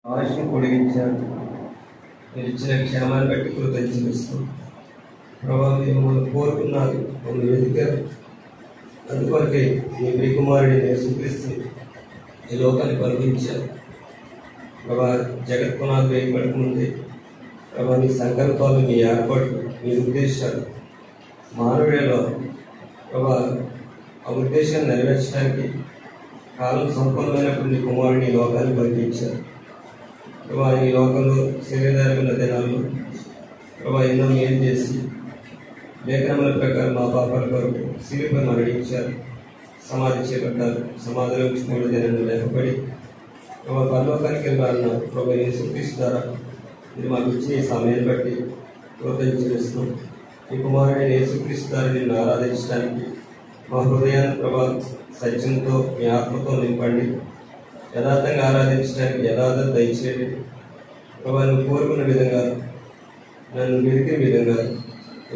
ఆయుష్ను పొడిగించారు. మీరు ఇచ్చిన క్షేమాన్ని బట్టి కృతజ్ఞతలు. ప్రభావ మీరు మమ్మల్ని కోరుకున్నారు, మమ్మల్ని వెతికారు. అందుకొరకే మీ ప్రియకుమారుడి యేసుక్రీస్తు ఈ లోకాన్ని పంపించారు. ప్రభా జగత్ పునాది వేయబడక ముందే ప్రభా మీ సంకల్పాలు, మీ ఏర్పాట్లు, మీ ఉద్దేశాలు మానవుడిలో ప్రభా ఆ ఉద్దేశాన్ని నెరవేర్చడానికి కాలం సంపన్నమైనప్పుడు మీ కుమారుడిని ఈ లోకాన్ని పంపించారు. ప్రభా ఈ లోకంలో శరీరధారమైన దినాల్లో ప్రభా ఎన్నో మేలు చేసి లేఖనముల ప్రకారం మా పాపాల కొరకు శిలువపై మరణించారు, సమాధి చేపట్టారు. సమాధిలో నుంచి 3 దినాలు లేకపోయి ప్రభా పరలోకానికి వెళ్ళాలన్నారు. ప్రభా యేసుక్రీస్తు ద్వారా ఇది మాకు ఇచ్చిన ఈ సమయాన్ని బట్టి కృతజ్ఞతలు. ఈ కుమారుడైన యేసుక్రీస్తు ద్వారా నిన్ను ఆరాధించడానికి మా హృదయాన్ని ప్రభా సత్యంతో మీ ఆత్మతో నింపండి. యథార్థంగా ఆరాధించడానికి యథార్థత దయచేయండి. ప్రభా నువ్వు కోరుకున్న విధంగా, నన్ను వెతికిన విధంగా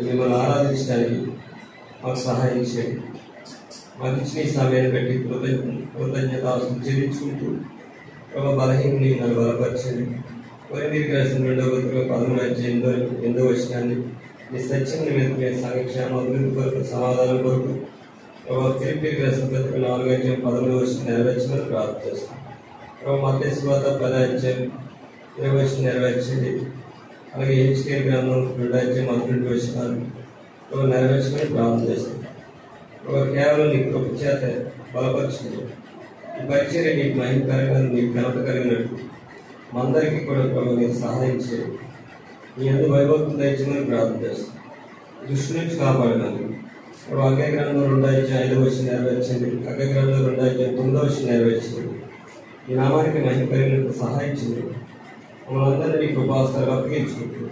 మిమ్మల్ని ఆరాధించడానికి మాకు సహాయం చేయండి. మాకు ఇచ్చిన ఈ సమయాన్ని బట్టి కృతజ్ఞత చెల్లించుకుంటూ ప్రభా బలహీనని నన్ను బలపరచండి. కొరింథీయులకు రాసిన 2వ పత్రిక 13వ వచనాన్ని మీ సత్యం నిమిత్తం మీ సంక్షేమ అభివృద్ధి కొరకు, సమాధానం కొరకు ప్రభావ ఫిలిప్పీయులకు రాసిన పత్రిక 4వ వచనం నెరవేర్చమని ప్రార్థన చేస్తాం. ప్రభావ మత్తయి సువార్త 10వ వచనం నెరవేర్చండి. అలాగే హెచ్కేఎల్ గ్రంథం 2వ వచనాలు ప్రభావ నెరవేర్చమని ప్రార్థన చేస్తాం. ప్రభావ కేవలం నీ కృప చేత బలపరచండి. ఈ పరిచర్య నీకు మహిమకరంగా, నీకు ఘనత కలిగినట్టు మందరికీ కూడా ప్రభావ మీరు సహాయం చేయండి. మీ అందరూ వైభక్తులు దయచేయమని ప్రార్థన చేస్తాం. దృష్టి నుంచి కాపాడగలను. ఇప్పుడు అగ్గై గ్రంథం 2వ వచనం నెరవేర్చండి. అగ్గై గ్రంథం 2వ వచనం నెరవేర్చండి. ఈ నామానికి మహిమ కలిగినట్టు సహాయం చేయండి. మమ్మల్ని అందరినీ నీ కృపాస్తాలు అప్పగించుకుంటూ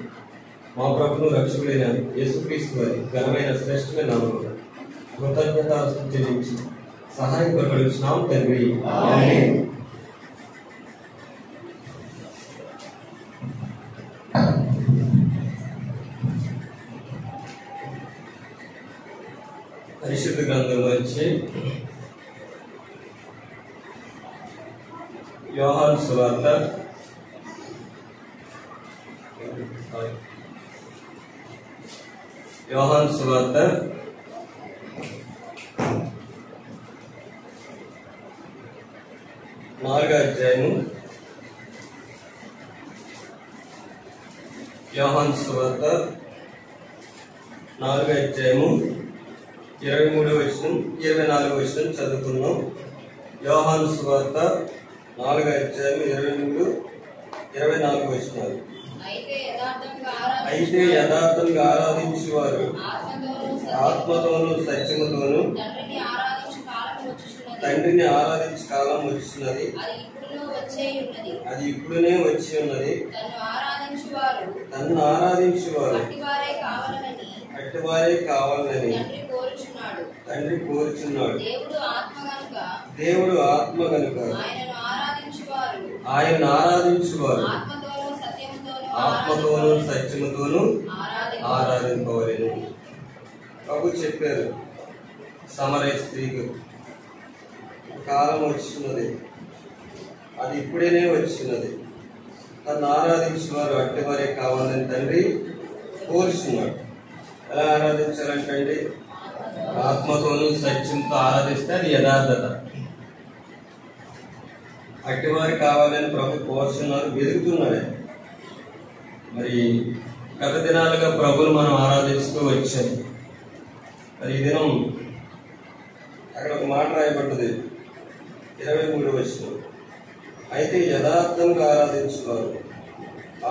మా ప్రభువును రక్షకుడైన యేసుక్రీస్తు వారి ఘనమైన శ్రేష్టమైన నామమున కృతజ్ఞతాస్తుతులు చెల్లించి సహాయం కొరకడుచున్నాం తండ్రి. ఆమేన్. పరిశుద్ధ గ్రంథంలో వచ్చి యోహాను సువార్త 4వ అధ్యాయము. యోహాను సువార్త 4వ అధ్యాయము 23వ వచనం 24వ వచనం చదువుకున్నాం. యోహాను సువార్త 4వ అధ్యాయం 23, 24 వచనాలు. అయితే యథార్థంగా ఆరాధించేవారు ఆత్మతోనూ సత్యముతోనూ తండ్రిని ఆరాధించే కాలం వచ్చున్నది, అది ఇప్పుడునే వచ్చి ఉన్నది. తన్ను ఆరాధించేవారు అట్టివారే కావాలని తండ్రి కోరుచున్నాడు. దేవుడు ఆత్మ కనుక ఆయన ఆరాధించువారు ఆత్మతోనూ సత్యముతోనూ ఆరాధింపవలెను. ప్రభు చెప్పారు సమరయ స్త్రీకి, కాలం వచ్చినది, అది ఇప్పుడేనే వచ్చినది. తను ఆరాధించేవారు అట్టివారే కావాలని తండ్రి కోరుచున్నాడు. ఎలా ఆరాధించాలంటే ఆత్మతోనూ సత్యంతో ఆరాధిస్తే అది యథార్థత. అట్టివారు కావాలని ప్రభు కోరుచున్నారు, వెతుకుతున్నాడు. మరి గత దినాలుగా ప్రభుని మనం ఆరాధిస్తూ వచ్చాం. మరి ఈ దినం అక్కడ ఒక మాట రాయబడ్డది 23వ వచనం. అయితే యథార్థంగా ఆరాధించేవారు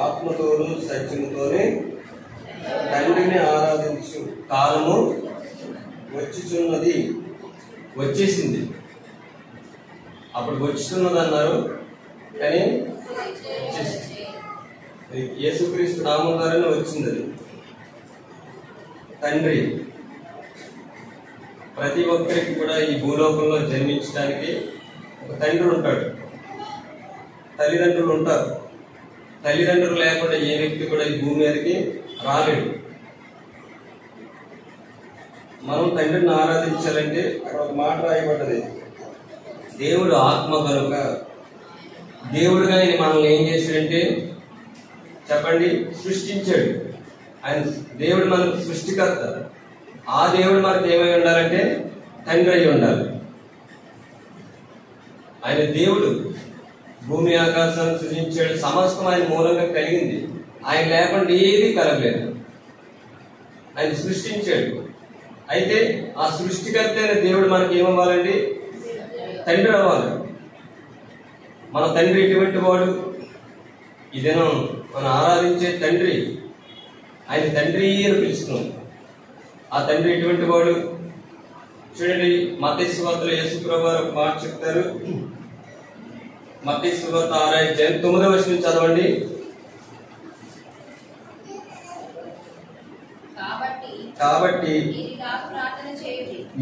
ఆత్మతోనూ సత్యముతోనే తండ్రిని ఆరాధించు కాలము వచ్చుచున్నది. వచ్చేసింది. అప్పుడు వచ్చుతున్నది అన్నారు, కానీ వచ్చేసింది. యేసుక్రీస్తు నామం ద్వారానే వచ్చింది. అది తండ్రి ప్రతి ఒక్కరికి కూడా ఈ భూలోకంలో జన్మించడానికి ఒక తండ్రి ఉంటాడు, తల్లిదండ్రులు ఉంటారు. తల్లిదండ్రులు లేకుండా ఏ వ్యక్తి కూడా ఈ భూమి మీదకి రాలేడు. మనం తండ్రిని ఆరాధించాలంటే అక్కడ ఒక మాట రాయబడ్డది, దేవుడు ఆత్మ కనుక దేవుడుగా మనల్ని ఏం చేశాడు అంటే చెప్పండి, సృష్టించాడు. ఆయన దేవుడు మనకు సృష్టికర్త. ఆ దేవుడు మనకు ఏమై ఉండాలంటే తండ్రి అయి ఉండాలి. ఆయన దేవుడు భూమి ఆకాశాన్ని సృష్టించాడు. సమస్తం ఆయన మూలంగా కలిగింది. ఆయన లేకుండా ఏది కలగలేదు. ఆయన సృష్టించాడు. అయితే ఆ సృష్టికర్త అయిన దేవుడు మనకి ఏమవ్వాలండి? తండ్రి అవ్వాలి. మన తండ్రి ఎటువంటి వాడు? ఇదేనో మనం ఆరాధించే తండ్రి. ఆయన తండ్రి అని పిలుస్తున్నాం. ఆ తండ్రి ఎటువంటి వాడు? చూడండి, మత్తయి సువార్తలో యేసు ప్రభువు వారు ఒక మాట చెప్తారు. మత్తయి సువార్త 6:9 నుంచి చదవండి. కాబట్టి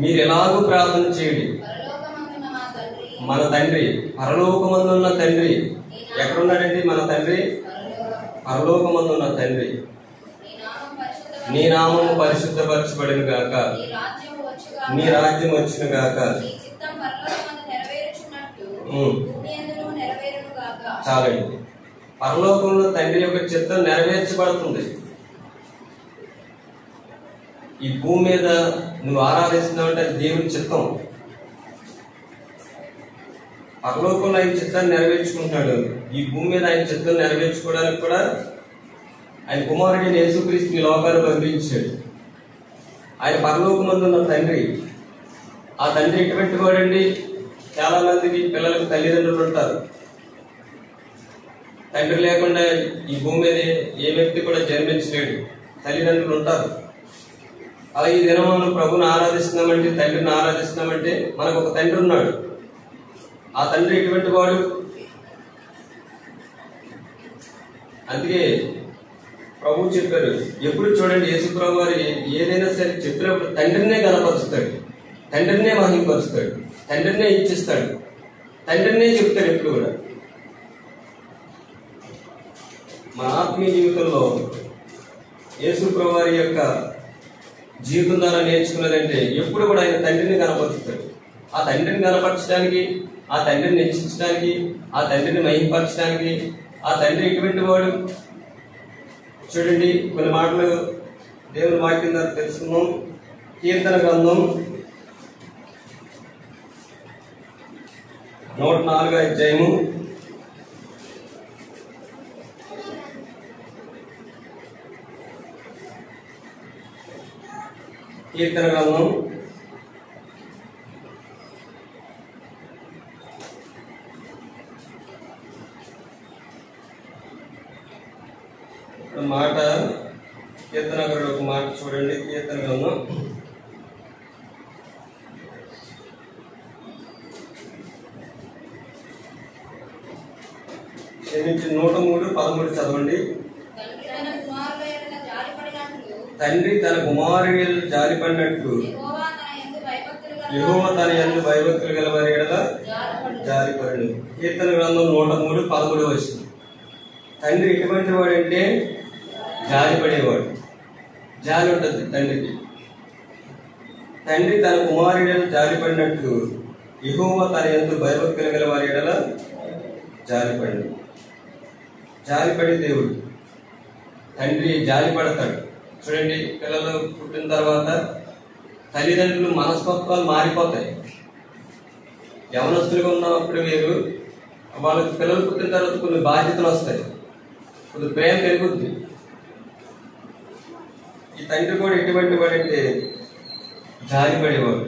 మీరు ఎలాగూ ప్రార్థన చేయండి. మన తండ్రి, పరలోకమందున్న తండ్రి. ఎక్కడున్నాడండి మన తండ్రి? పరలోకమందున్న తండ్రి. నీ నామము పరిశుద్ధపరచబడిన గాక, నీ రాజ్యం వచ్చిన గాక. చాలండి. పరలోకంలో తండ్రి యొక్క చిత్తం నెరవేర్చబడుతుంది. ఈ భూమి మీద నువ్వు ఆరాధిస్తున్నావు అంటే అది దేవుని చిత్తం. పరలోకంలో ఆయన చిత్తాన్ని నెరవేర్చుకుంటాడు. ఈ భూమి మీద ఆయన చిత్తం నెరవేర్చుకోవడానికి కూడా ఆయన కుమారుడిని యేసుక్రీస్తుని లోకాన్ని పంపించాడు. ఆయన పరలోకమందున్న తండ్రి. ఆ తండ్రి ఎటువంటి వాడండి? చాలా మందికి పిల్లలకు తల్లిదండ్రులు ఉంటారు. తండ్రి లేకుండా ఈ భూమి మీద ఏ వ్యక్తి కూడా జన్మించలేడు. తల్లిదండ్రులు ఉంటారు. అలాగే ఈ దినం మనం ప్రభుని ఆరాధిస్తున్నామంటే, తండ్రిని ఆరాధిస్తున్నామంటే మనకు ఒక తండ్రి ఉన్నాడు. ఆ తండ్రి ఎటువంటి వాడు? అందుకే ప్రభు చెప్పారు, ఎప్పుడు చూడండి యేసు ప్రభు వారు ఏదైనా సరే చెప్పినప్పుడు తండ్రినే గణపరుస్తాడు, తండ్రినే మహిమపరుస్తాడు, తండ్రినే ఇచ్చిస్తాడు, తండ్రినే చెప్తాడు ఎప్పుడు కూడా. మన ఆత్మీయ జీవితంలో యేసు ప్రభు వారి యొక్క జీవితం ద్వారా నేర్చుకున్నదంటే ఎప్పుడు కూడా ఆయన తండ్రిని కనపరుస్తాడు. ఆ తండ్రిని కనపరచడానికి, ఆ తండ్రిని హెచ్చించడానికి, ఆ తండ్రిని మహిమపరచడానికి ఆ తండ్రి ఎటువంటి వాడు? చూడండి, కొన్ని మాటలు దేవుని వాక్యం ద్వారా తెలుసుకున్నాం. కీర్తన గ్రంథం 104వ అధ్యాయము 1 ఒక మాట చూడండి. కీర్తన గ్రంథం 103:13 చదవండి. తండ్రి తన కుమారుని జాలిపడినట్లు యెహోవా తన యందు భయభక్తులు గల వారి ఎడల జాలిపడును. కీర్తన గ్రంథం 103:13. తండ్రి ఎటువంటి వాడంటే జాలిపడేవాడు. జాలి ఉంటుంది తండ్రికి. తండ్రి తన కుమారుని జాలిపడినట్లు యెహోవా తన యందు భయభక్తులు గల వారి ఎడల జాలిపడు. జాలిపడే దేవుడు తండ్రి జాలిపడతాడు. చూడండి, పిల్లలు పుట్టిన తర్వాత తల్లిదండ్రులు మనస్తత్వాలు మారిపోతాయి. యవనస్తులుగా ఉన్నప్పుడు మీరు వాళ్ళకి పిల్లలు పుట్టిన తర్వాత కొన్ని బాధ్యతలు వస్తాయి, కొన్ని ప్రేమ పెరుగుద్ది. ఈ తండ్రి కూడా ఎటువంటి వాడంటే జాలిపడేవాడు.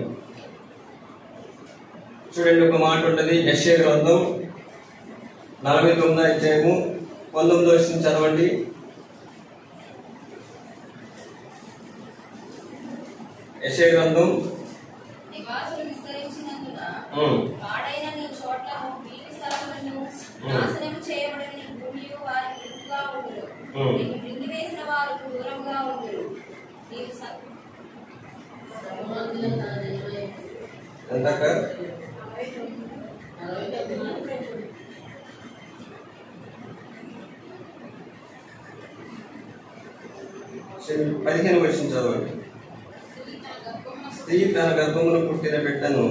చూడండి, ఒక మాట ఉంటుంది. యెషయా గ్రంథం 49వ అధ్యాయము 19వ వచనం చదవండి. యెషయా గ్రంథం ఎంతక 15వ వచనం చదవండి. స్త్రీ తన గర్భమును పుట్టిన బిడ్డను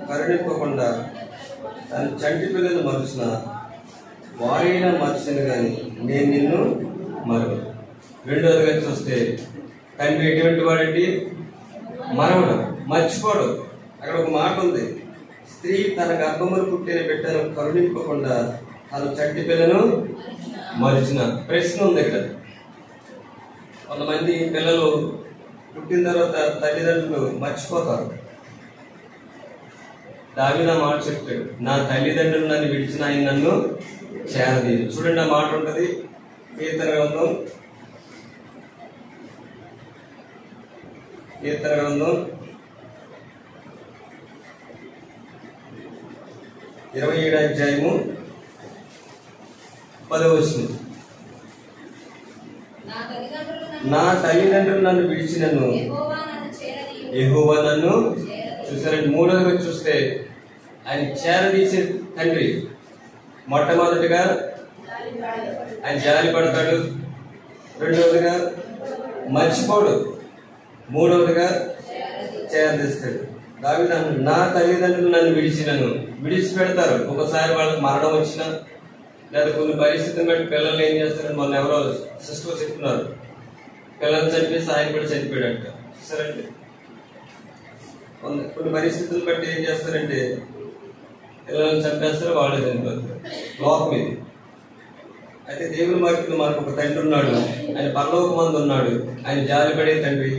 కరుణింపకుండా తన చంటి పిల్లలు మరుచిన వారైనా మర్చిను కానీ నేను నిన్ను మరవను. రెండోదిగా చూస్తే తండ్రి ఎటువంటి వాడండి? మరవడు, మర్చిపోడు. అక్కడ ఒక మాట ఉంది, స్త్రీ తన గర్భమును పుట్టిన బిడ్డను కరుణింపకుండా తన చంటి పిల్లను మరిచిన. ప్రశ్న ఉంది ఇక్కడ. కొంతమంది పిల్లలు పుట్టిన తర్వాత తల్లిదండ్రులు మర్చిపోతారు. దావీదు మాట చెప్పాడు, నా తల్లిదండ్రులు నన్ను విడిచిన ఆయన నన్ను చేరదీయు. చూడండి ఆ మాట ఉంటుంది కీర్తన గ్రంథం 27వ అధ్యాయము 10వ వచనం. నా తల్లిదండ్రులు నన్ను విడిచినను యెహోవా నన్ను. చూసారండి, మూడవదిగా చూస్తే ఆయన చేరదీసే తండ్రి. మొట్టమొదటిగా ఆయన జాలి పడతాడు, రెండవదిగా మర్చిపోడు, మూడవదిగా చేరదీస్తాడు. దావీదు నా తల్లిదండ్రులు నన్ను విడిచినను. విడిచిపెడతారు. ఒకసారి వాళ్ళకి మరణం వచ్చినా లేదా కొన్ని పరిస్థితులను బట్టి పిల్లలు ఏం చేస్తారంటే, మొన్న ఎవరో సిస్టర్ చెప్తున్నారు, పిల్లలు చనిపోయి ఆయన కూడా చనిపోయాడంట. సరేండి, కొన్ని పరిస్థితులను బట్టి ఏం చేస్తారంటే పిల్లలను చంపేస్తారు, వాళ్ళే చనిపోతారు. లోకం ఇది. అయితే దేవుని మార్గంలో మనకు ఒక తండ్రి ఉన్నాడు, ఆయన పరలోకమందు ఉన్నాడు, ఆయన జాలిపడే తండ్రి,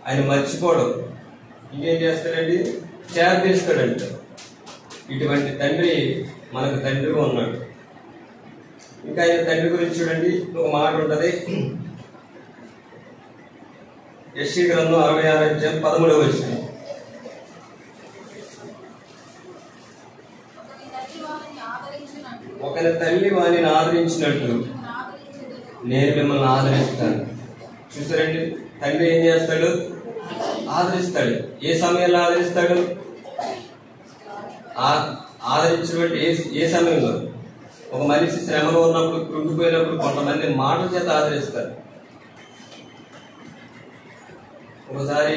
ఆయన మర్చిపోవడం. ఇంకేం చేస్తాడండి? చేరదీస్తాడంట. ఇటువంటి తండ్రి మనకు తండ్రిగా ఉన్నాడు. ఇంకా ఆయన తండ్రి గురించి చూడండి, ఒక మాట ఉంటుంది. యెషయా గ్రంథం 66వ అధ్యాయం 13వ వచనం. ఒకరి తల్లి వాణిని ఆదరించినట్లు నేను మిమ్మల్ని ఆదరిస్తాను. చూసారండి, తండ్రి ఏం చేస్తాడు? ఆదరిస్తాడు. ఏ సమయంలో ఆదరిస్తాడు? ఆదరించినటువంటి ఏ సమయంలో? ఒక మనిషి శ్రమలో ఉన్నప్పుడు, కృంగిపోయినప్పుడు కొంతమంది మాటల చేత ఆదరిస్తారు. ఒకసారి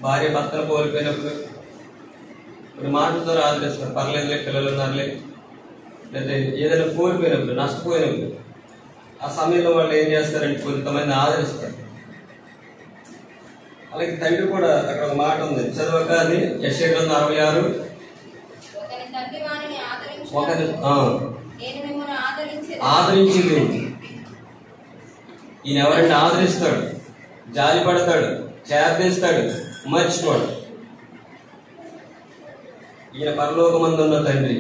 భార్య భర్తను కోల్పోయినప్పుడు కొన్ని మాటలతో ఆదరిస్తారు. పర్లేదులే, పిల్లలు ఉన్నారులే. లేదా ఏదైనా కోల్పోయినప్పుడు, నష్టపోయినప్పుడు ఆ సమయంలో వాళ్ళు ఏం చేస్తారంటే కొంతమంది ఆదరిస్తారు. అలాగే తండ్రి కూడా అక్కడ ఒక మాట ఉంది, చదవక అది యెషయా గ్రంథం 66. ఆదరించింది. ఈయన ఎవరైనా ఆదరిస్తాడు, జాలి పడతాడు, చేరదీస్తాడు, మర్చిపోడు. ఈయన పరలోకమందు ఉన్న తండ్రి.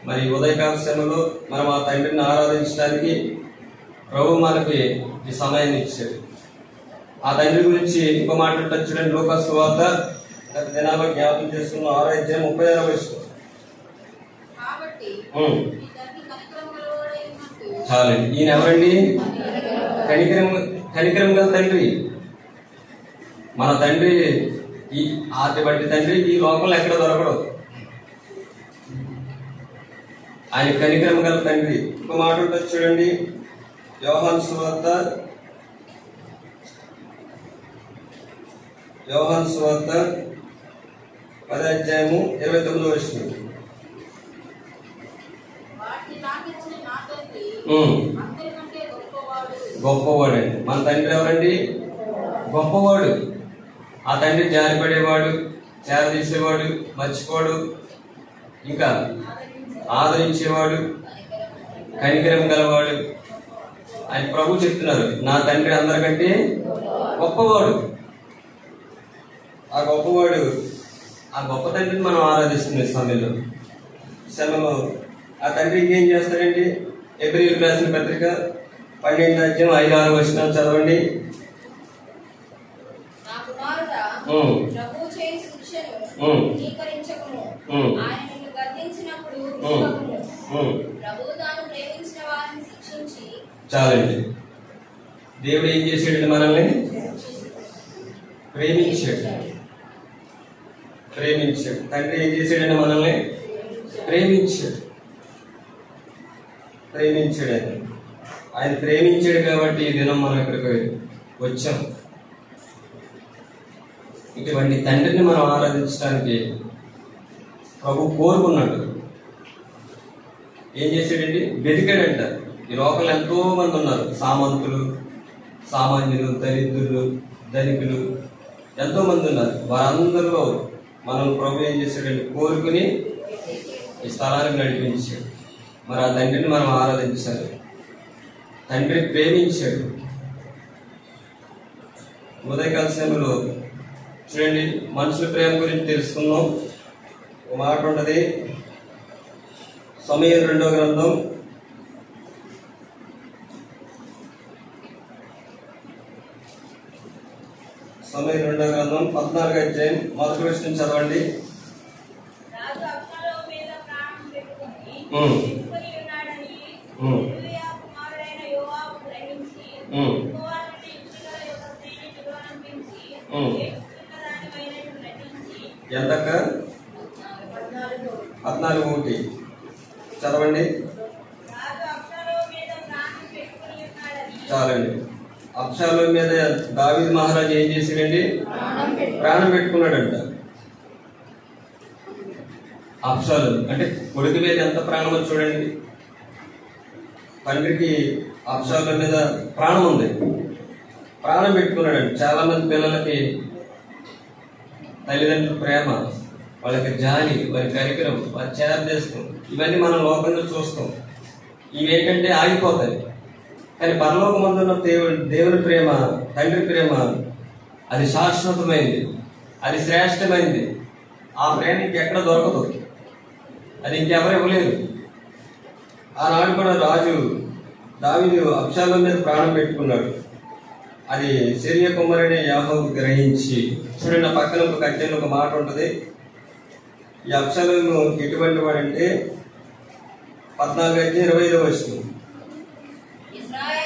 మరి ఉదయకాల సమయంలో మనం ఆ తండ్రిని ఆరాధించడానికి ప్రభు మనకి ఈ సమయాన్ని ఇచ్చాడు. ఆ తండ్రి గురించి ఇంకో మాట ఉంటుంది చూడండి, లూకా సువార్త గత దినాల్లో జ్ఞాపకం చేసుకున్న 6వ అధ్యాయం 36వ వచనం. చాలండి. ఈయన ఎవరండి? కనికరం గల తండ్రి. మన తండ్రి ఈ ఆది బట్టి తండ్రి ఈ లోకంలో ఎక్కడ దొరకడు. ఆయన కనికరం గల తండ్రి. ఇంకో మాట ఉంటుంది చూడండి, యోహాను సువార్త 10వ అధ్యాయము 29వ వచనం. గొప్పవాడండి. మన తండ్రి ఎవరండి? గొప్పవాడు. ఆ తండ్రి జారిపడేవాడు, చేరదీసేవాడు, మర్చిపోడు, ఇంకా ఆదరించేవాడు, కనికరం గలవాడు. ఆయన ప్రభు చెప్తున్నారు, నా తండ్రి అందరికంటే గొప్పవాడు. ఆ గొప్పవాడు, ఆ గొప్ప తండ్రిని మనం ఆరాధిస్తున్న సమయంలో ఆ తండ్రి ఇంకేం చేస్తాడండి? హెబ్రీయులకు రాసిన పత్రిక 12వ అధ్యాయం 5-6 వచనాలు చదవండి. చాలండి. దేవుడు ఏం చేశాడండి? మనల్ని ప్రేమించాడు. తండ్రి ఏం చేశాడండి? మనల్ని ప్రేమించాడు. ఆయన ప్రేమించాడు కాబట్టి ఈ దినం మనం ఇక్కడికి వచ్చాం. ఇటువంటి తండ్రిని మనం ఆరాధించడానికి ప్రభు కోరుకున్నాడు. ఏం చేశాడండి? వెతికాడంట. ఈ లోకంలో ఎంతో మంది ఉన్నారు, సామంతులు, సామాన్యులు, దరిద్రులు, ధనికులు, ఎంతో మంది ఉన్నారు. వారందరిలో మనం ప్రభు ఏం చేశాడండి? కోరుకుని ఈ స్థలానికి నడిపించాడు. మరి ఆ తండ్రిని మనం ఆరాధించాలి. తండ్రి ప్రేమించాడు. ఉదయకాల సమయంలో చూడండి, మనుషుల ప్రేమ గురించి తెలుసుకుందాం. ఒక మాట ఉన్నది, సమూయేలు 2వ గ్రంథం 14వ అధ్యాయం 1వ వచనం చదవండి. ఎంతక 14:1 చదవండి. చాలండి. అబ్షాలోము మీద దావీదు మహారాజు ఏం చేశాడండి? ప్రాణం పెట్టుకున్నాడంట. అబ్షాలోము అంటే కొడుకు మీద ఎంత ప్రాణమో చూడండి. తండ్రికి అబ్షాలోము మీద ప్రాణం ఉంది, ప్రాణం పెట్టుకున్నాడంట. చాలా మంది పిల్లలకి తల్లిదండ్రుల ప్రేమ, వాళ్ళకి జాలి, వారి కరికరం, వారి చేరదేశం, ఇవన్నీ మనం లోకంలో చూస్తాం. ఇవేంటంటే ఆగిపోతాయి. కానీ పరలోకమందున్న దేవుని ప్రేమ, తండ్రి ప్రేమ, అది శాశ్వతమైంది, అది శ్రేష్టమైంది. ఆ ప్రేమ ఇంకెక్కడ దొరకదు, అది ఇంకెవరు ఇవ్వలేదు. ఆనాడు కూడా రాజు దావీదు అబ్షాలోము మీద ప్రాణం పెట్టుకున్నాడు. అది సిరియా కుమారుడైన యాహోబు గ్రహించి, చూడండి ఆ పక్కన ఒక అధ్యాయంలో ఒక మాట ఉంటుంది. ఈ అబ్షాలోము ఎటువంటి వాడంటే 14:25 వచనం,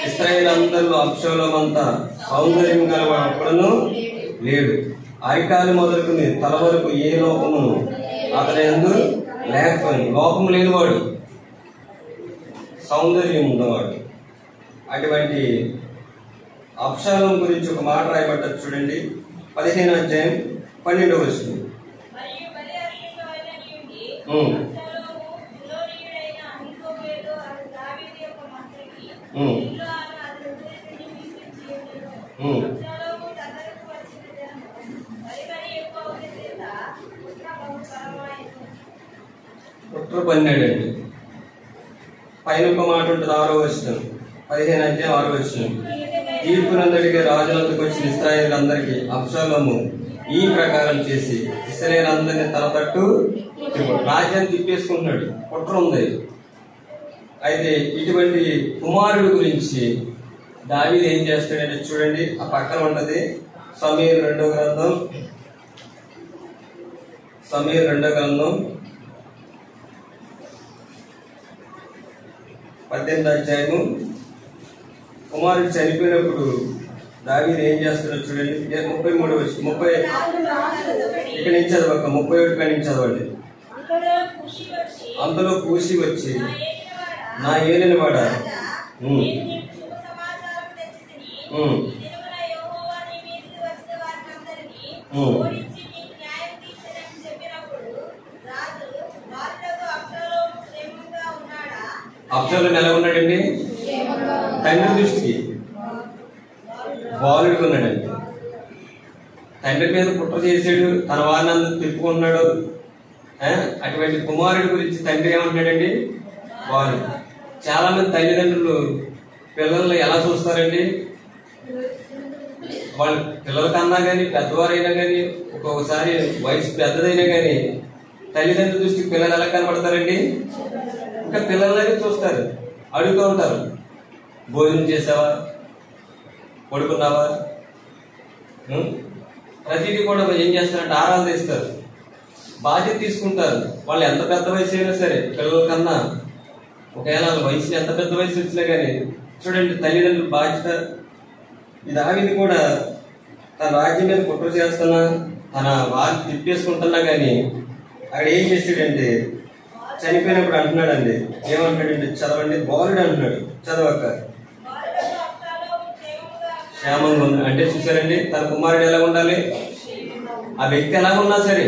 ఇశ్రాయేలు అందరిలో అబ్షాలోము అంతా సౌందర్యం గలవాడు ఒక్కడును లేడు. అరికాలు మొదలుకుని తల వరకు ఏ లోపమును అతని యందు లేకపోయింది. లోపము లేనివాడు, సౌందర్యం ఉన్నవాడు. అటువంటి అబ్షాలోము గురించి ఒక మాట రాయబడ్డది చూడండి. 15వ అధ్యాయం 12వ వచనం. కుట్ర పన్నాడండి. పైన ఒక మాట ఉంటుంది 6వ వచనం, 15వ అధ్యాయం 6వ వచనం. తీర్పునందడికి రాజులందుకు వచ్చిన ఇశ్రాయేలులందరికీ అబ్షాలోము ఈ ప్రకారం చేసి ఇశ్రాయేలులందరినీ తల తట్టు రాజ్యాన్ని తిప్పేసుకుంటున్నాడు. కుట్ర ఉంది. అయితే ఇటువంటి కుమారుడు గురించి దావీదు ఏం చేస్తాడంటే చూడండి, ఆ పక్కన ఉన్నది సమూయేలు 2వ గ్రంథం 18వ అధ్యాయము. కుమారుడు చనిపోయినప్పుడు దావీదు ఏం చేస్తాడో చూడండి. 33వ వచనం, 30 ఇక్కడ నుంచి చదవక 31 నుంచి చదవండి. అంతలో కూసి వచ్చి, నా ఏలిన వాడ, అబ్షాలోము ఎలా ఉన్నాడండి? తండ్రి దృష్టికి బాలుడిగా ఉన్నాడండి. తండ్రి మీద కుట్ర చేసాడు, తన వారిని అందరూ తిప్పుకుంటున్నాడు. అటువంటి కుమారుడి గురించి తండ్రి ఏమంటున్నాడండి? బాలుడు. చాలా మంది తల్లిదండ్రులు పిల్లల్ని ఎలా చూస్తారండి? వాళ్ళు పిల్లల కన్నా కానీ, పెద్దవారైనా కానీ, ఒక్కొక్కసారి వయసు పెద్దదైనా కానీ తల్లిదండ్రుల దృష్టికి పిల్లలు ఎలా కనబడతారండి? ఇంకా పిల్లలనే చూస్తారు, అడుగుతూ ఉంటారు. భోజనం చేసావా, పడుకున్నావా, ప్రతిదీ కూడా ఏం చేస్తారంటే ఆరాలు తీస్తారు, బాధ్యత తీసుకుంటారు. వాళ్ళు ఎంత పెద్ద వయసు అయినా సరే పిల్లల కన్నా, ఒకవేళ వయసు ఎంత పెద్ద వయసు వచ్చినా కానీ చూడండి తల్లిదండ్రుల బాధ్యత. ఇది దావీదు కూడా తన రాజ్యం మీద కుట్ర చేస్తున్నా, తన వారిని తిప్పేసుకుంటున్నా కానీ అక్కడ ఏం చేసాడంటే చనిపోయినప్పుడు అంటున్నాడండి. ఏమంటాడంటే చదవండి, బాలుడు అంటున్నాడు, చదవక క్షేమంగా ఉంది అంటే చూసారండి. తన కుమారుడు ఎలా ఉండాలి, ఆ వ్యక్తి ఎలా ఉన్నా సరే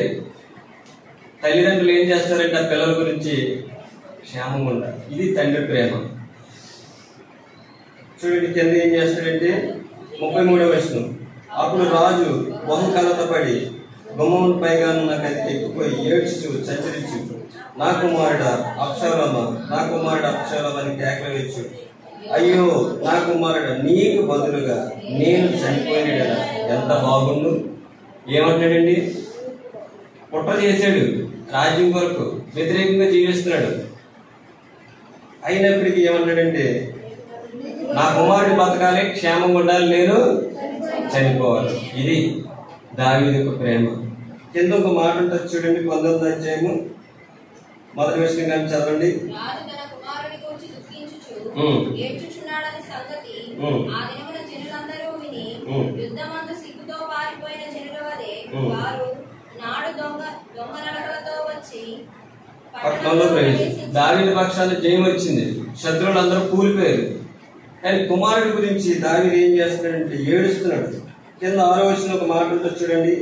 తల్లిదండ్రులు ఏం చేస్తారంటే ఆ పిల్లల గురించి క్షేమంగా ఉండాలి. ఇది తండ్రి ప్రేమ. చూడండి కింద ఏం చేస్తాడంటే 33వ వచనం, అప్పుడు రాజు బహుకలత పడి గుమ్మం పైగా ఉన్న గదికి ఎక్కిపోయి ఏడ్చు చచ్చరించు, నా కుమారుడా అబ్షాలోమా, నా కుమారుడు అబ్షాలోమా అని కేకలు వేయచ్చు. అయ్యో నా కుమారుడు, నీకు బదులుగా నేను చనిపోయిన ఎంత బాగుండు. ఏమంటాడండి? కుట్ర చేశాడు, రాజ్యం కొరకు వ్యతిరేకంగా జీవిస్తున్నాడు. అయినప్పటికీ ఏమన్నాడంటే, నా కుమారుడు బతకాలి, క్షేమంగా ఉండాలి, నేను చనిపోవాలి. ఇది దావీదు యొక్క ప్రేమ. కింద ఒక మాట ఉంటుంది చూడండి, 19వ అధ్యాయము 1వ వచనం కానీ చదవండి. పట్టణంలో ప్రవేశించారు. దావీదు పక్షాన జయం వచ్చింది, శత్రువులందరూ కూలిపోయారు. కానీ కుమారుడి గురించి దావీదు ఏం చేస్తున్నాడంటే ఏడుస్తున్నాడు. కింద 6వ వచనం ఒక మాట ఉంటుంది చూడండి,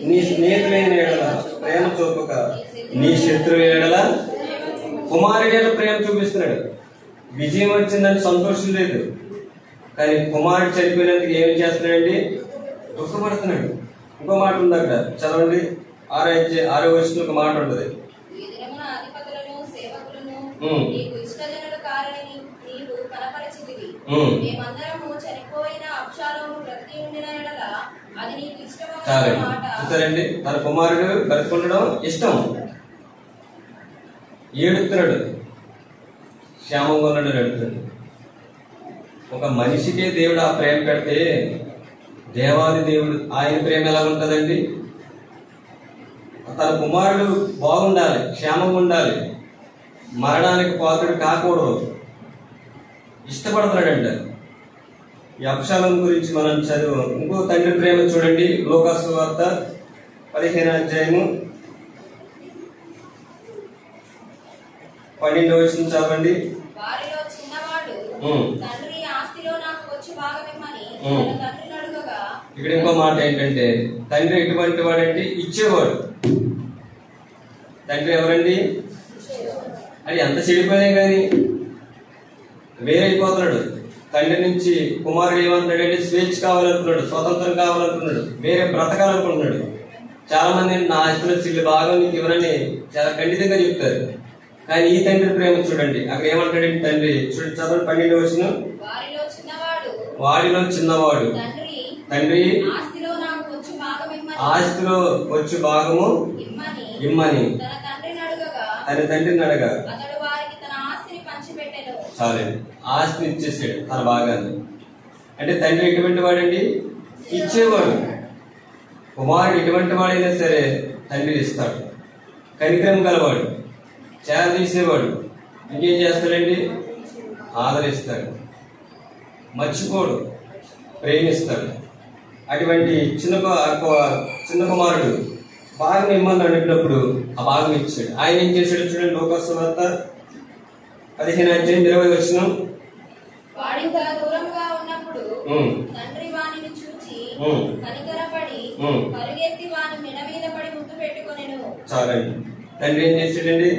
నీ స్నేహితులైన ఎడల ప్రేమ చూపక నీ శత్రువు ఎడల కుమారుడి ఎడల ప్రేమ చూపిస్తున్నాడు. విజయం వచ్చిందని సంతోషం లేదు, కానీ కుమారుడు చనిపోయినందుకు ఏమి చేస్తున్నాడండి? దుఃఖపడుతున్నాడు. ఇంకో మాట ఉంది అక్కడ చదవండి, 6వ వచనం ఒక మాట ఉంటుంది. చూసారండి, తన కుమారుడు బ్రతుకుండడం ఇష్టం, ఏడుతున్నాడు, క్షేమంగా ఉన్నాడు అడుగుతాడు. ఒక మనిషికే దేవుడు ఆ ప్రేమ పెడితే దేవాది దేవుడు ఆయన ప్రేమ ఎలా ఉంటుందండి? తన కుమారుడు బాగుండాలి, క్షేమంగా ఉండాలి, మరణానికి పాత్రుడు కాకూడదు, ఇష్టపడుతున్నాడంట. ఈ అబ్షాలోము గురించి మనం చదువు. ఇంకో తండ్రి ప్రేమ చూడండి, లూకాసు వార్త 15వ అధ్యాయము 12వ వచనం చదవండి. ఇక్కడ ఇంకో మాట ఏంటంటే, తండ్రి ఎటువంటి వాడంటే ఇచ్చేవాడు. తండ్రి ఎవరండి? అది ఎంత చెడిపోయినా కానీ వేరైపోతున్నాడు. తండ్రి నుంచి కుమారుడు ఏమంటున్నాడంటే స్వేచ్ఛ కావాలనుకున్నాడు, స్వతంత్రం కావాలనుకున్నాడు, వేరే బ్రతకాలనుకుంటున్నాడు. చాలా మంది నా ఆస్తిలో చిల్లు భాగం నీకు ఎవరని చాలా ఖండితంగా చెప్తారు. కానీ ఈ తండ్రి ప్రేమ చూడండి, అక్కడ ఏమంటాడంటే తండ్రి చూడండి, చదవండి 12వ వచనం, వాడిలో చిన్నవాడు తండ్రి ఆస్తిలో వచ్చి భాగము ఇమ్మని తన తండ్రిని అడగా చాలే ఆస్తిని ఇచ్చేసాడు తన భాగాన్ని. అంటే తండ్రి ఎటువంటి వాడండి? ఇచ్చేవాడు. కుమారుడు ఎటువంటి వాడైనా సరే తండ్రి ఇస్తాడు, కనికరం గలవాడు, చేర తీసేవాడు. ఇంకేం చేస్తాడండి? ఆదరిస్తాడు, మర్చిపోడు, ప్రేమిస్తాడు. అటువంటి చిన్న కుమారుడు భాగం ఇమ్మని అడిగినప్పుడు ఆ భాగం ఇచ్చాడు. ఆయన ఏం చేశాడు చూడండి, లూకాసు వార్త 15వ అధ్యాయం 20వ వచనం. చాలండి. తండ్రి ఏం చేశాడండి?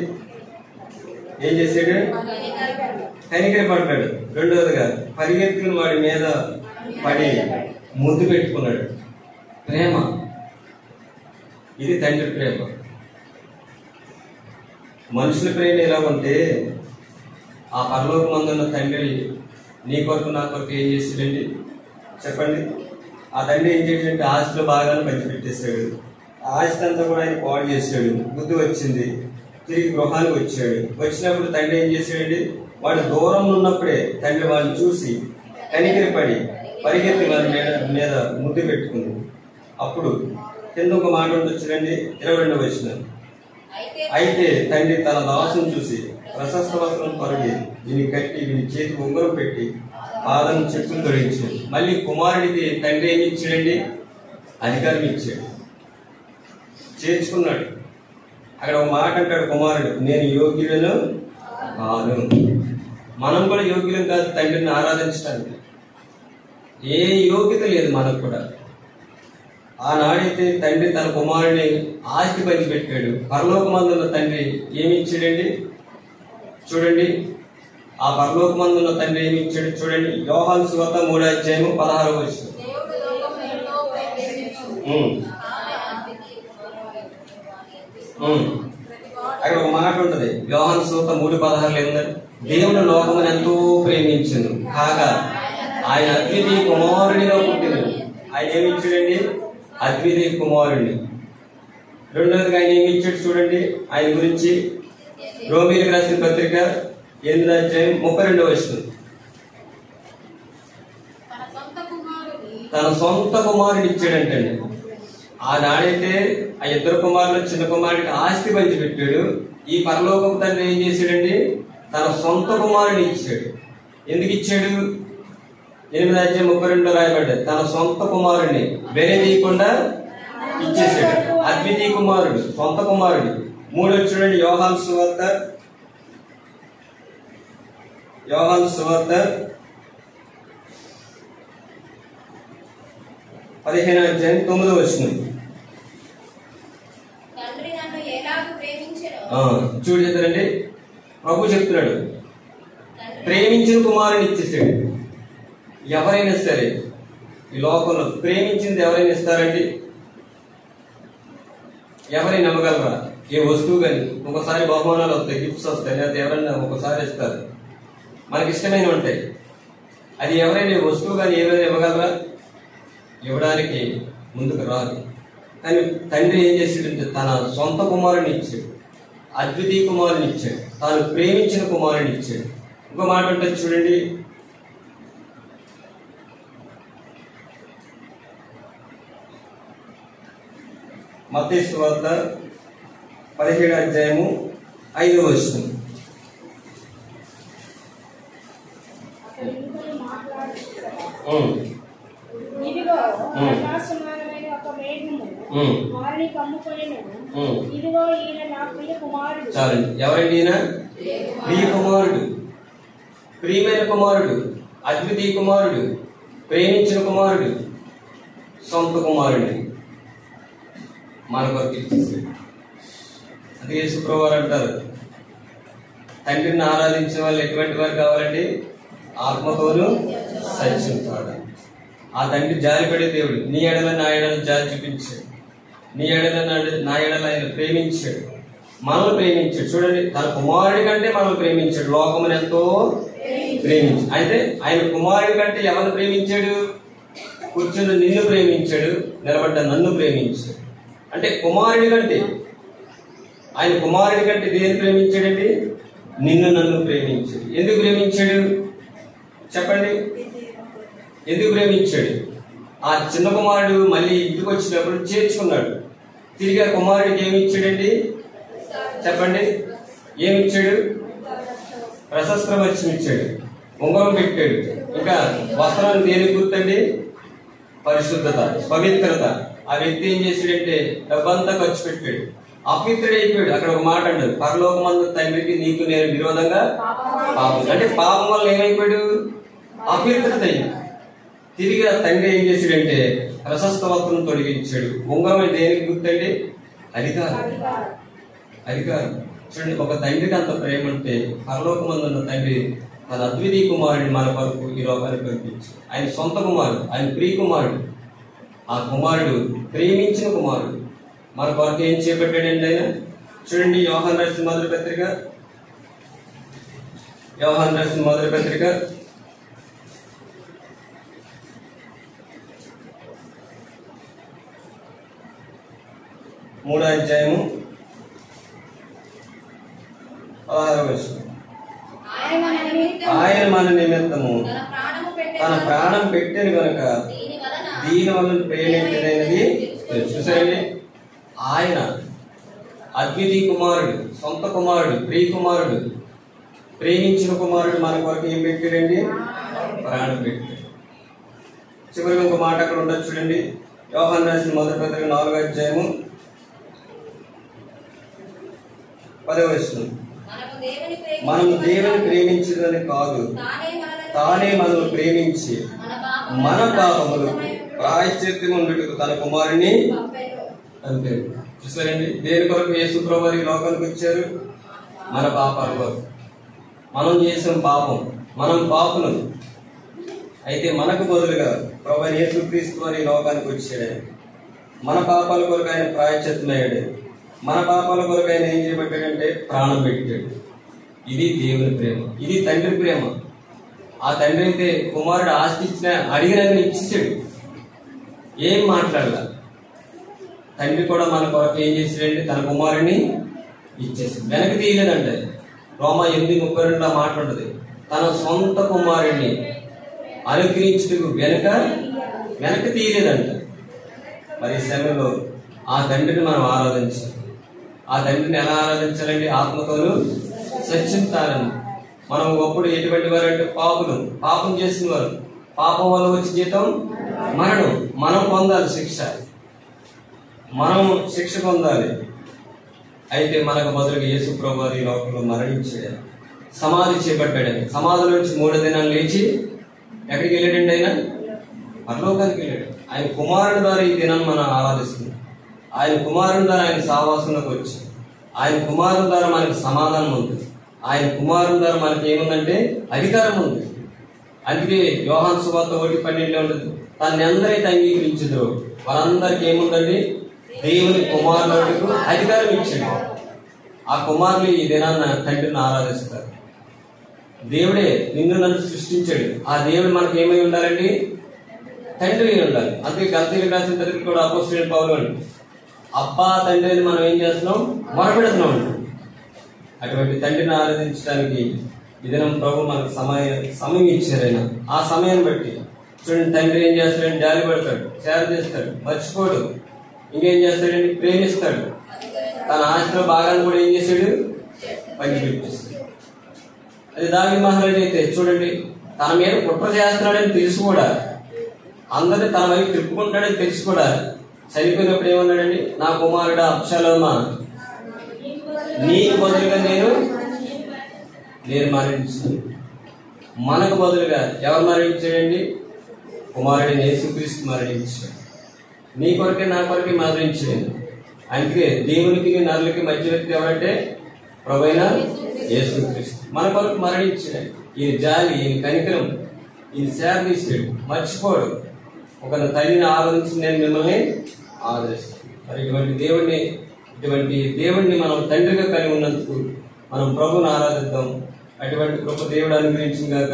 కనికర పడ్డాడు. రెండవదిగా పరిగెత్తుకుని వాడి మీద పడి ముద్దు పెట్టుకున్నాడు. ప్రేమ, ఇది తండ్రి ప్రేమ. మనుషుల ప్రేమ ఎలా ఉంటే, ఆ పరలోకమందున్న తండ్రి నీ కొరకు నా కొరకు ఏం చేశాడండి చెప్పండి? ఆ తండ్రి ఏం చేశాడంటే ఆస్తిలో భాగాన్ని పంచిపెట్టేశాడు. ఆస్తి అంతా కూడా ఆయన పాడు చేశాడు. బుద్ధి వచ్చింది, తిరిగి గృహానికి వచ్చాడు. వచ్చినప్పుడు తండ్రి ఏం చేశాడండి? వాడు దూరం ఉన్నప్పుడే తండ్రి వాళ్ళని చూసి కనికరపడి పరిగెత్తి వారి మీద ముద్దు పెట్టుకుంది. అప్పుడు కింద ఒక మాట ఉండొచ్చునండి, 22వ వచనం. అయితే తండ్రి తన దాసును చూసి ప్రశస్త వస్త్రం పరుగి దీన్ని కట్టి వీని చేతి ఉంగరం పెట్టి పాదం చెప్పులు తొలగించాడు. మళ్ళీ కుమారుడికి తండ్రి ఏమి ఇచ్చాడండి? అధికారం ఇచ్చాడు, చేర్చుకున్నాడు. అక్కడ ఒక మాట అంటాడు కుమారుడు, నేను యోగ్యులను కాను. మనం కూడా యోగ్యులం కాదు తండ్రిని ఆరాధించడానికి. ఏ యోగ్యత లేదు మనకు కూడా. ఆనాడైతే తండ్రి తన కుమారుడిని ఆస్తి పంచిపెట్టాడు. పరలోకమందున్న తండ్రి ఏమి ఇచ్చాడండి? చూడండి ఆ పరలోకమందున్న తండ్రి ఏమి ఇచ్చాడు చూడండి. యోహాను సువార్త 3:16. అక్కడ ఒక మాట ఉంటది. యోహాను సువార్త 3:16 ఏంటంటే దేవుడు లోకమును ఎంతో ప్రేమించును కాగా ఆయన అద్వితీయ కుమారుడిగా పుట్టిన. ఆయన ఏమి ఇచ్చాడండి? అద్వితీయ కుమారుడిని. రెండవదిగా ఆయన ఏమి ఇచ్చాడు చూడండి ఆయన గురించి. రోమీయులకు రాసిన పత్రిక 8:32. తన సొంత కుమారుడు ఇచ్చాడంటండి. ఆనాడైతే ఆ ఇద్దరు కుమారులు చిన్న కుమారుడికి ఆస్తి పంచి పెట్టాడు. ఈ పరలోకపు తండ్రి ఏం చేశాడండి? తన సొంత కుమారుడిని ఇచ్చాడు. ఎందుకు ఇచ్చాడు? 8:32 రాయబడ్డది. తన సొంత కుమారుడిని వేరే తీయకుండా ఇచ్చేసాడు. అద్వితీయ కుమారుడు, సొంత కుమారుడు. 3 చూడండి యోహాను సువార్త 15:9. చూడు చెప్తారండి. ప్రభు చెప్తున్నాడు ప్రేమించిన కుమారుని ఇచ్చేసాడు. ఎవరైనా సరే ఈ లోకంలో ప్రేమించింది ఎవరైనా ఇస్తారండి? ఎవరైనా నమ్మగలరా? ఏ వస్తువు కానీ ఒకసారి బహుమానాలు వస్తాయి, గిఫ్ట్స్ వస్తాయి, లేదా ఎవరైనా ఒకసారి ఇస్తారు, మనకి ఇష్టమైన ఉంటాయి. అది ఎవరైనా వస్తువు కానీ ఏమైనా ఇవ్వగలరా? ఇవ్వడానికి ముందుకు రాదు. కానీ తండ్రి ఏం చేసాడంటే తన సొంత కుమారుని ఇచ్చాడు, అద్వితీయ కుమారుని ఇచ్చాడు, తాను ప్రేమించిన కుమారుని ఇచ్చాడు. ఇంకో మాట ఉంటుంది చూడండి. మత్తయి సువార్త 17:5. చాలండి. ఎవరండి ఈయన? ప్రియ కుమారుడు, ప్రియమైన కుమారుడు, అద్వితీయ కుమారుడు, ప్రేమించిన కుమారుడు, సొంత కుమారుడు మన కొరకు ఇచ్చేసాడు. అది యేసుప్రభువు అంటారు తండ్రిని ఆరాధించిన వాళ్ళు ఎటువంటి వారు కావాలండి? ఆత్మతోనూ సత్యంతోను. ఆ తండ్రి జాలిపడే దేవుడు. నీ ఎడల నా ఎడల జాలి చూపించాడు, నీ ఎడల నా ఎడల ఆయన ప్రేమించాడు, మనల్ని ప్రేమించాడు. చూడండి తన కుమారుడి కంటే మనల్ని ప్రేమించాడు, లోకమును ఎంతో ప్రేమించాడు. అయితే ఆయన కుమారుడి కంటే ఎవరిని ప్రేమించాడు? కూర్చున్న నిన్ను ప్రేమించాడు, నిలబడ్డ నన్ను ప్రేమించాడు. అంటే కుమారుడి కంటే, ఆయన కుమారుడి కంటే దేని ప్రేమించాడండి? నిన్ను నన్ను ప్రేమించాడు. ఎందుకు ప్రేమించాడు చెప్పండి? ఎందుకు ప్రేమించాడు? ఆ చిన్న కుమారుడు మళ్ళీ ఇంటికి వచ్చినప్పుడు చేర్చుకున్నాడు. తిరిగి ఆ కుమారుడికి ఏమి ఇచ్చాడండి చెప్పండి? ఏమిచ్చాడు? ప్రశస్త వస్త్రం ఇచ్చాడు, ఉంగరం పెట్టాడు. ఇంకా వస్త్రాన్ని దేనికి గుర్తండి? పరిశుద్ధత, పవిత్రత. ఆ వ్యక్తి ఏం చేశాడంటే డబ్బంతా ఖర్చు పెట్టాడు, అపవిత్రుడైపోయాడు. అక్కడ ఒక మాట అంటాడు, పరలోకమందు తండ్రికి నీకు నేను విరోధంగా పాపం. అంటే పాపం వల్ల ఏమైపోయాడు? అపవిత్రత అయింది. తిరిగి ఆ తండ్రి ఏం చేశాడంటే ప్రశస్త వస్త్రం తొలగించాడు. ఉంగరం దేనికి గుర్తండి? అధికారం. చూడండి, ఒక తండ్రికి అంత ప్రేమ ఉంటే పరలోకమందున్న తండ్రి తన అద్వితీయ కుమారుడిని మన కొరకు ఈ లోకానికి పంపించాడు. ఆయన సొంత కుమారుడు, ఆయన ప్రియ కుమారుడు. ఆ కుమారుడు ప్రేమించిన కుమారుడు మన కొరకు ఏం చేపట్టాడండి ఆయన? చూడండి యోహాను రాసిన మొదటి పత్రిక 3:16. ఆయన మన నిమిత్తము తన ప్రాణం పెట్టాను కనుక దీని వల్ల ప్రేమించదైనది చూసారండి. ఆయన అద్వితీయ కుమారుడు, సొంత కుమారుడు, ప్రియ కుమారుడు, ప్రేమించిన కుమారుడు మన కొరకు ఏం పెట్టాడండి? ప్రాణం పెట్టాడు. చివరికి ఇంకో మాట అక్కడ ఉండదు చూడండి. యోహాను రాసిన మొదటి పత్రిక 4:10. మనం దేవుని ప్రేమించదని కాదు, తానే మనల్ని ప్రేమించి మన పాపములు ప్రాయశ్చిత్తం ఉండేందుకు తన కుమారుని అంతే. చూసారండి, దేని కొరకు యేసు ప్రభువు ఈ లోకానికి వచ్చారు? మన పాపాల కొరకు. మనం చేసిన పాపం, మనం పాపులు. అయితే మనకు బదులుగా ప్రభువైన యేసుక్రీస్తు వారి లోకానికి వచ్చాడు. మన పాపాల కొరకు ఆయన ప్రాయశ్చిత్తమయ్యాడు. మన పాపాల కొరకు ఆయన ఏం చేయబట్టాడంటే ప్రాణం పెట్టాడు. ఇది దేవుని ప్రేమ, ఇది తండ్రి ప్రేమ. ఆ తండ్రి అయితే కుమారుడు ఆస్తి ఇచ్చిన అడిగినని ఇచ్చేసాడు, ఏం మాట్లాడాల. తండ్రి కూడా మన కొరకు ఏం చేశాడంటే తన కుమారుడిని ఇచ్చేసాడు, వెనక్కి తీయలేదంటే. రోమా 8:32 మాట ఉంటుంది, తన సొంత కుమారుడిని అనుగ్రహించుటకు వెనక్కి తీయలేదంట. మరి సమయంలో ఆ తండ్రిని మనం ఆరాధించాలి. ఆ తండ్రిని ఎలా ఆరాధించాలంటే ఆత్మతోను సత్యంతాలని. మనం ఒకప్పుడు ఎటువంటి వారంటే పాపులు, పాపం చేసిన వారు. పాపం వల్ల వచ్చే జీతం మరణం. మనం పొందాలి శిక్ష, మనం శిక్ష పొందాలి. అయితే మనకు బదులుగా యేసు ప్రభువు ఈ లోకంలో మరణించాడు, సమాధి చేపట్టాడు. సమాధి నుంచి 3 దినాలు లేచి ఎక్కడికి వెళ్ళాడండి? ఆయన పరలోకానికి వెళ్ళాడు. ఆయన కుమారుని ద్వారా ఈ దినాన్ని మనం ఆరాధిస్తున్నాం. ఆయన కుమారుని ద్వారా ఆయన సావాసంలోకి వచ్చి, ఆయన కుమారుని ద్వారా మనకి సమాధానం ఉంది. ఆయన కుమారుని ద్వారా మనకి ఏముందంటే అధికారం ఉంది. అందుకే యోహాను సువార్త 1:12 ఉంటుంది, తనని ఎందరైతే అంగీకరించారో వారందరికీ ఏముందండి? దేవుని కుమారులకు అధికారం ఇచ్చాడు. ఆ కుమారులు ఈ దినాన్న తండ్రిని ఆరాధిస్తారు. దేవుడే నిన్ను నన్ను సృష్టించాడు. ఆ దేవుడు మనకి ఏమై ఉండాలండి? తండ్రి అయి ఉండాలి. అందుకే గలతీయులకు రాసిన పత్రిక కూడా అపోస్తలుడైన పౌలు అండి, అబ్బా తండ్రి అని మనం ఏం చేస్తున్నాం? మొరపెడుతున్నాం అండి. అటువంటి తండ్రిని ఆరాధించడానికి ఈ దినం ప్రభు మనకు సమయం ఇచ్చారు. ఆయన ఆ సమయాన్ని బట్టి చూడండి, తండ్రి ఏం చేస్తాడంటే జాలి పడతాడు, సేవ చేస్తాడు, మర్చిపోడు. ఇంకేం చేస్తాడండి? ప్రేమిస్తాడు. తన ఆస్తిలో భాగాన్ని కూడా ఏం చేశాడు? పంచిపెట్టేస్తాడు. అది దావీదు మహారాజు అయితే చూడండి, తన మీద కుట్ర చేస్తున్నాడని తెలుసు కూడా, అందరినీ తన వైపు తిప్పుకుంటాడని తెలుసు కూడా, చనిపోయినప్పుడు ఏమన్నాడండి? నా కుమారుడు అబ్షాలోమా, నీకు బదులుగా నేను మరణించాను. మనకు బదులుగా ఎవరు మరణించాడండి? కుమారుడిని యేసుక్రీస్తు మరణించాడు. నీ కొరకే నా కొరకే మరణించాడు. అందుకే దేవునికి నరులకి మధ్య వ్యక్తి ఎవరంటే ప్రభువైన యేసుక్రీస్తు మన కొరకు మరణించాడు. ఈయన జాలి, ఈయన కనికరం, ఈయన సేవ తీసాడు, మర్చిపోడు. ఒక తల్లిని ఆరాధించి నేను మిమ్మల్ని ఆదరిస్తాను. మరి ఇటువంటి దేవుడిని మనం తండ్రిగా కలిగి ఉన్నందుకు మనం ప్రభువుని ఆరాధిద్దాం. అటువంటి కృప దేవుడు అనుగ్రహించిన గాక.